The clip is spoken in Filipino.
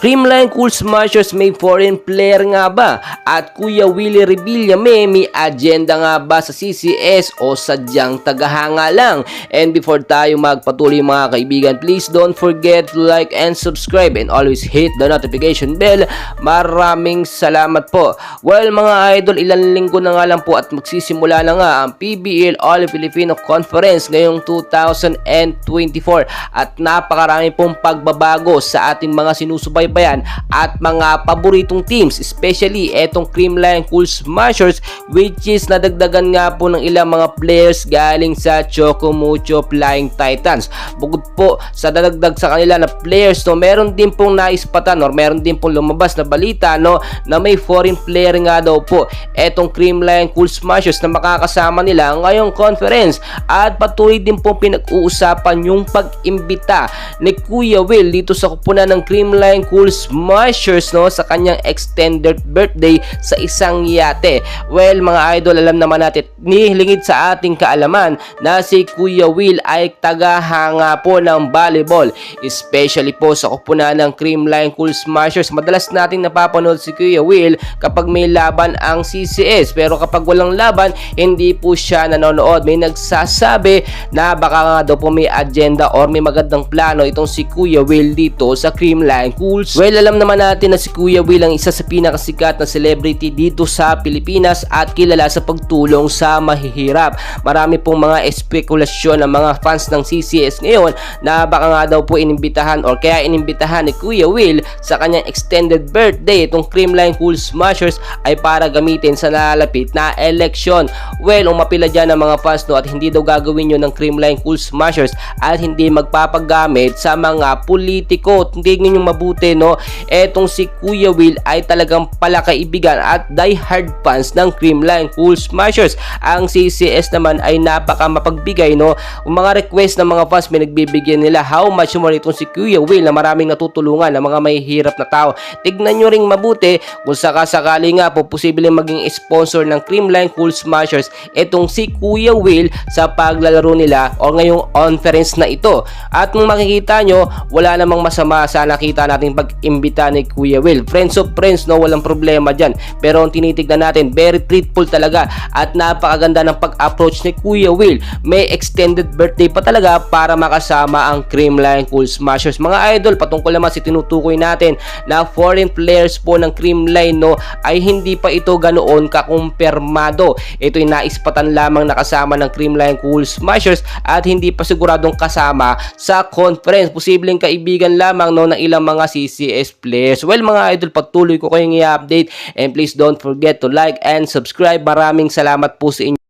Creamline Cool Smashers may foreign player nga ba? At Kuya Willie Revilla may agenda nga ba sa CCS o sadyang tagahanga lang? And before tayo magpatuloy mga kaibigan, please don't forget to like and subscribe and always hit the notification bell. Maraming salamat po. Well mga idol, ilang linggo na nga lang po at magsisimula na nga ang PBL All Filipino Conference ngayong 2024 at napakarami pong pagbabago sa ating mga sinusubaybayan at mga paboritong teams, especially etong Creamline Cool Smashers, which is nadagdagan nga po ng ilang mga players galing sa Chocomucho Flying Titans. Bukod po sa dadagdag sa kanila na players, no, meron din pong naispatan or meron din pong lumabas na balita, no, na may foreign player nga daw po etong Creamline Cool Smashers na makakasama nila ngayong conference. At patuloy din pong pinag-uusapan yung pag-imbita ni Kuya Will dito sa kupunan ng Creamline Cool Smashers, no, sa kanyang extended birthday sa isang yate. Well mga idol, alam naman natin, nilingid sa ating kaalaman na si Kuya Will ay tagahanga po ng volleyball, especially po sa kupunan ng Creamline Cool Smashers. Madalas nating napapanood si Kuya Will kapag may laban ang CCS, pero kapag walang laban, hindi po siya nanonood. May nagsasabi na baka nga daw po may agenda or may magandang plano itong si Kuya Will dito sa Creamline Cool. Well, alam naman natin na si Kuya Will ang isa sa pinakasikat na celebrity dito sa Pilipinas at kilala sa pagtulong sa mahihirap. Marami pong mga espekulasyon ng mga fans ng CCS ngayon na baka nga daw po inimbitahan or kaya inimbitahan ni Kuya Will sa kanyang extended birthday itong Creamline Cool Smashers ay para gamitin sa nalalapit na eleksyon. Well, umapila dyan ng mga fans, no, at hindi daw gagawin yun ng Creamline Cool Smashers at hindi magpapagamit sa mga politiko. Tingnan nyo mabuti, no, etong si Kuya Will ay talagang palakaibigan at diehard fans ng Creamline Cool Smashers. Ang CCS naman ay napaka mapagbigay, no. Kung mga request ng mga fans, may nagbibigyan nila how much more itong si Kuya Will na maraming natutulungan ng mga mahihirap na tao. Tignan nyo ring mabuti kung sakasakali nga po posibleng maging sponsor ng Creamline Cool Smashers itong si Kuya Will sa paglalaro nila o ngayong conference na ito. At kung makikita nyo, wala namang masama sa nakita nating pag-imbita ni Kuya Will. Friends of friends, no, walang problema dyan. Pero ang tinitignan natin, very truthful talaga at napakaganda ng pag-approach ni Kuya Will. May extended birthday pa talaga para makasama ang Creamline Cool Smashers. Mga idol, patungkol naman si tinutukoy natin na foreign players po ng Creamline, no, ay hindi pa ito ganoon kakumpirmado. Ito'y naispatan lamang nakasama ng Creamline Cool Smashers at hindi pa siguradong kasama sa conference. Posibleng kaibigan lamang, no, ng ilang mga CCS players. Well mga idol, patuloy ko kayong i-update and please don't forget to like and subscribe. Maraming salamat po sa inyo.